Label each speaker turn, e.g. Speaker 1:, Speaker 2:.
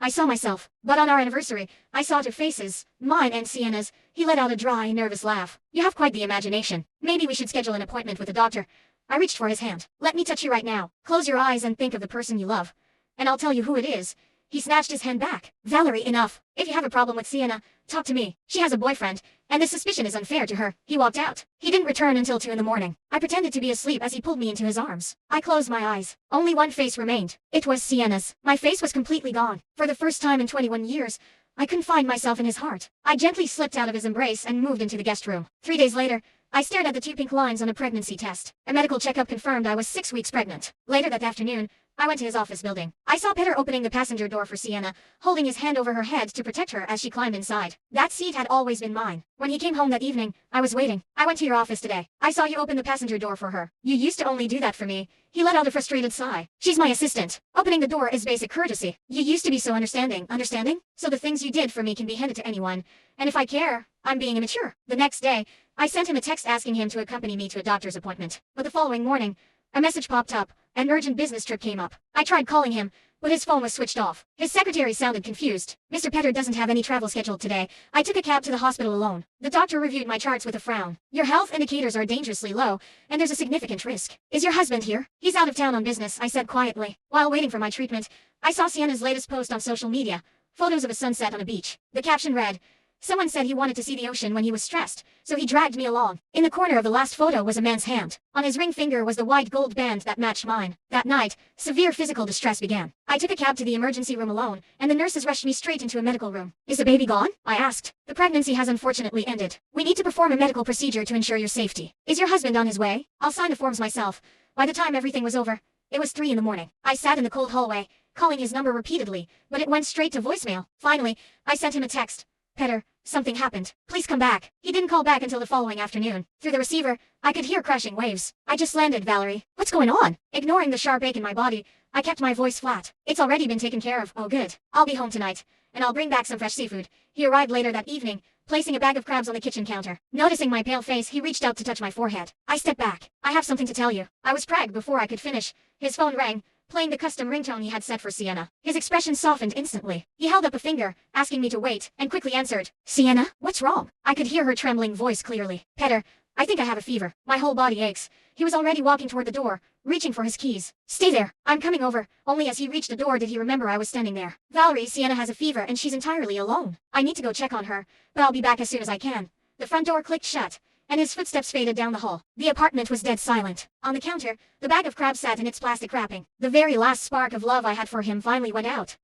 Speaker 1: I saw myself. But on our anniversary, I saw two faces, mine and Sienna's. He let out a dry, nervous laugh. You have quite the imagination. Maybe we should schedule an appointment with a doctor. I reached for his hand. Let me touch you right now. Close your eyes and think of the person you love. And I'll tell you who it is. He snatched his hand back. Valerie, enough. If you have a problem with Sienna, talk to me. She has a boyfriend, and this suspicion is unfair to her. He walked out. He didn't return until 2 in the morning. I pretended to be asleep as he pulled me into his arms. I closed my eyes. Only one face remained. It was Sienna's. My face was completely gone. For the first time in 21 years, I couldn't find myself in his heart. I gently slipped out of his embrace and moved into the guest room. 3 days later, I stared at the 2 pink lines on a pregnancy test. A medical checkup confirmed I was 6 weeks pregnant. Later that afternoon, I went to his office building. I saw Peter opening the passenger door for Sienna, holding his hand over her head to protect her as she climbed inside. That seat had always been mine. When he came home that evening, I was waiting. I went to your office today. I saw you open the passenger door for her. You used to only do that for me. He let out a frustrated sigh. She's my assistant. Opening the door is basic courtesy. You used to be so understanding. Understanding? So the things you did for me can be handed to anyone. And if I care, I'm being immature. The next day, I sent him a text asking him to accompany me to a doctor's appointment. But the following morning, a message popped up. An urgent business trip came up. I tried calling him, but his phone was switched off. His secretary sounded confused. Mr. Petter doesn't have any travel scheduled today. I took a cab to the hospital alone. The doctor reviewed my charts with a frown. Your health indicators are dangerously low, and there's a significant risk. Is your husband here? He's out of town on business, I said quietly. While waiting for my treatment, I saw Sienna's latest post on social media. Photos of a sunset on a beach. The caption read, "Someone said he wanted to see the ocean when he was stressed, so he dragged me along." In the corner of the last photo was a man's hand. On his ring finger was the white gold band that matched mine. That night, severe physical distress began. I took a cab to the emergency room alone, and the nurses rushed me straight into a medical room. "Is the baby gone?" I asked. "The pregnancy has unfortunately ended. We need to perform a medical procedure to ensure your safety. Is your husband on his way? I'll sign the forms myself." By the time everything was over, it was 3 in the morning. I sat in the cold hallway, calling his number repeatedly, but it went straight to voicemail. Finally, I sent him a text. "Petter, something happened. Please come back." He didn't call back until the following afternoon. Through the receiver, I could hear crashing waves. "I just landed, Valerie. What's going on?" Ignoring the sharp ache in my body, I kept my voice flat. "It's already been taken care of." "Oh good. I'll be home tonight, and I'll bring back some fresh seafood." He arrived later that evening, placing a bag of crabs on the kitchen counter. Noticing my pale face, he reached out to touch my forehead. I stepped back. "I have something to tell you." I was pragged before I could finish. His phone rang, playing the custom ringtone he had set for Sienna. His expression softened instantly. He held up a finger, asking me to wait, and quickly answered, "Sienna, what's wrong?" I could hear her trembling voice clearly. "Petter, I think I have a fever. My whole body aches." He was already walking toward the door, reaching for his keys. "Stay there. I'm coming over." Only as he reached the door did he remember I was standing there. "Valerie, Sienna has a fever and she's entirely alone. I need to go check on her, but I'll be back as soon as I can." The front door clicked shut, and his footsteps faded down the hall. The apartment was dead silent. On the counter, the bag of crabs sat in its plastic wrapping. The very last spark of love I had for him finally went out.